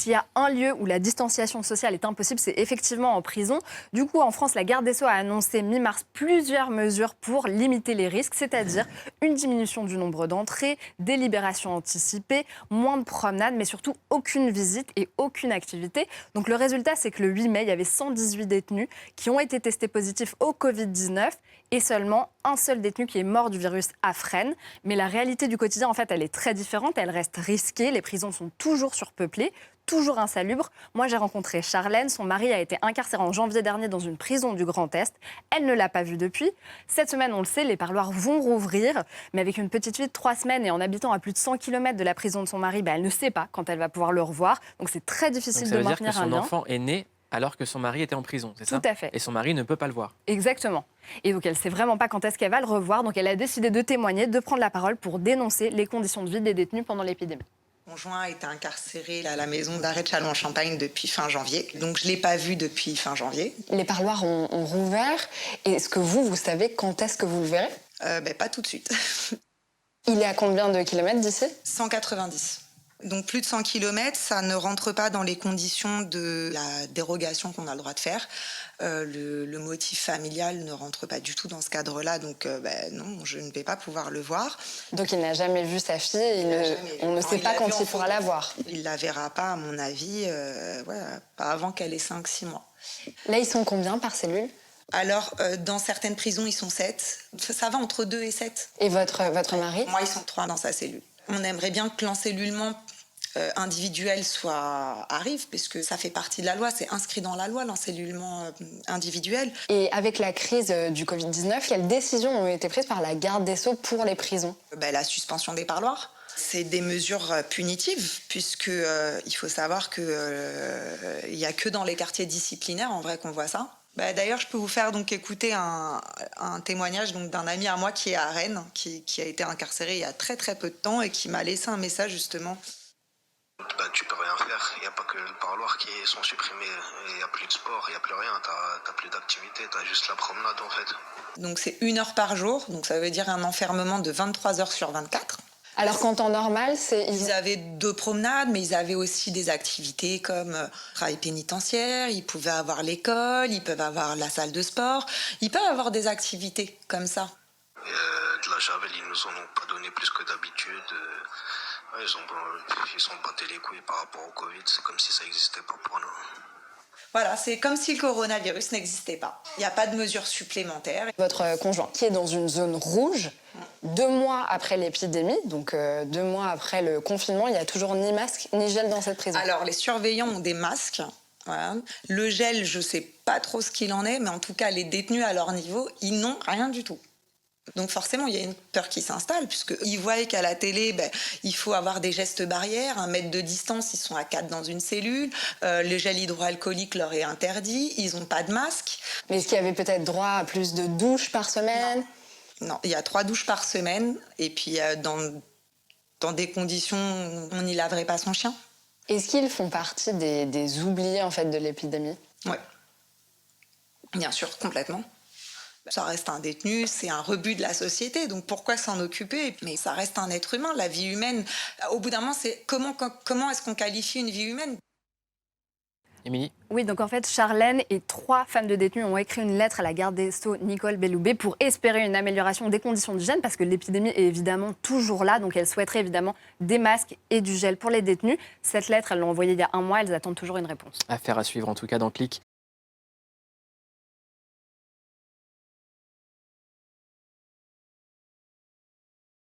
s'il y a un lieu où la distanciation sociale est impossible, c'est effectivement en prison. Du coup, en France, la garde des Sceaux a annoncé mi-mars plusieurs mesures pour limiter les risques, c'est-à-dire une diminution du nombre d'entrées, des libérations anticipées, moins de promenades, mais surtout aucune visite et aucune activité. Donc le résultat, c'est que le 8 mai, il y avait 118 détenus qui ont été testés positifs au Covid-19 et seulement un seul détenu qui est mort du virus à Fresnes. Mais la réalité du quotidien, en fait, elle est très différente. Elle reste risquée. Les prisons sont toujours surpeuplées, toujours insalubres. Moi, j'ai rencontré Charlène. Son mari a été incarcéré en janvier dernier dans une prison du Grand Est. Elle ne l'a pas vu depuis. Cette semaine, on le sait, les parloirs vont rouvrir. Mais avec une petite fille de 3 semaines et en habitant à plus de 100 km de la prison de son mari, elle ne sait pas quand elle va pouvoir le revoir. Donc, c'est très difficile de maintenir un lien. Ça veut dire que son enfant est né alors que son mari était en prison, c'est ça? Tout à fait. Et son mari ne peut pas le voir. Exactement. Et donc, elle ne sait vraiment pas quand est-ce qu'elle va le revoir. Donc, elle a décidé de témoigner, de prendre la parole pour dénoncer les conditions de vie des détenus pendant l'épidémie. Mon conjoint était incarcéré à la maison d'arrêt de Châlons-en-Champagne depuis fin janvier. Donc, je ne l'ai pas vu depuis fin janvier. Les parloirs ont rouvert. Est-ce que vous savez quand est-ce que vous le verrez? Pas tout de suite. Il est à combien de kilomètres d'ici? 190. Donc plus de 100 km, ça ne rentre pas dans les conditions de la dérogation qu'on a le droit de faire. Le motif familial ne rentre pas du tout dans ce cadre-là, donc non, je ne vais pas pouvoir le voir. Donc il n'a jamais vu sa fille, on ne sait pas quand il pourra la voir. Il ne la verra pas, à mon avis, pas avant qu'elle ait 5-6 mois. Là, ils sont combien par cellule? Alors, dans certaines prisons, ils sont 7. Ça va entre 2 et 7. Et votre mari? Moi, ils sont 3 dans sa cellule. On aimerait bien que l'encellulement individuel arrive, puisque ça fait partie de la loi, c'est inscrit dans la loi, l'encellulement individuel. Et avec la crise du Covid-19, quelles décisions ont été prises par la garde des Sceaux pour les prisons? La suspension des parloirs. C'est des mesures punitives, puisque il faut savoir qu'il n'y a que dans les quartiers disciplinaires, en vrai, qu'on voit ça. D'ailleurs, je peux vous faire donc écouter un témoignage d'un ami à moi qui est à Rennes, qui a été incarcéré il y a très très peu de temps et qui m'a laissé un message justement. Tu peux rien faire, il n'y a pas que le parloir qui sont supprimés, il n'y a plus de sport, il n'y a plus rien, t'as plus d'activité, t'as juste la promenade en fait. Donc c'est 1 heure par jour, donc ça veut dire un enfermement de 23 heures sur 24. Alors qu'en temps normal, Ils avaient 2 promenades, mais ils avaient aussi des activités comme travail pénitentiaire, ils pouvaient avoir l'école, ils peuvent avoir la salle de sport, ils peuvent avoir des activités comme ça. De la javel, ils nous en ont pas donné plus que d'habitude. Ils sont battés les couilles par rapport au Covid, c'est comme si ça n'existait pas pour nous. Voilà, c'est comme si le coronavirus n'existait pas. Il n'y a pas de mesures supplémentaires. Votre conjoint, qui est dans une zone rouge, 2 mois après l'épidémie, donc 2 mois après le confinement, il n'y a toujours ni masque ni gel dans cette prison. Alors, les surveillants ont des masques. Voilà. Le gel, je ne sais pas trop ce qu'il en est, mais en tout cas, les détenus à leur niveau, ils n'ont rien du tout. Donc forcément, il y a une peur qui s'installe, puisqu'ils voient qu'à la télé, il faut avoir des gestes barrières, 1 mètre de distance, ils sont à 4 dans une cellule, le gel hydroalcoolique leur est interdit, ils n'ont pas de masque. Mais est-ce qu'il y avait peut-être droit à plus de douches par semaine? Non, il y a 3 douches par semaine, et puis dans des conditions où on n'y laverait pas son chien. Est-ce qu'ils font partie des oubliés en fait, de l'épidémie? Oui, bien sûr, complètement. Ça reste un détenu, c'est un rebut de la société, donc pourquoi s'en occuper? Mais ça reste un être humain, la vie humaine. Au bout d'un moment, c'est comment est-ce qu'on qualifie une vie humaine? Émilie? Oui, donc en fait, Charlène et 3 femmes de détenus ont écrit une lettre à la garde des Sceaux, Nicole Belloubet, pour espérer une amélioration des conditions d'hygiène, parce que l'épidémie est évidemment toujours là, donc elles souhaiteraient évidemment des masques et du gel pour les détenus. Cette lettre, elles l'ont envoyée il y a 1 mois, elles attendent toujours une réponse. Affaire à suivre en tout cas dans Click.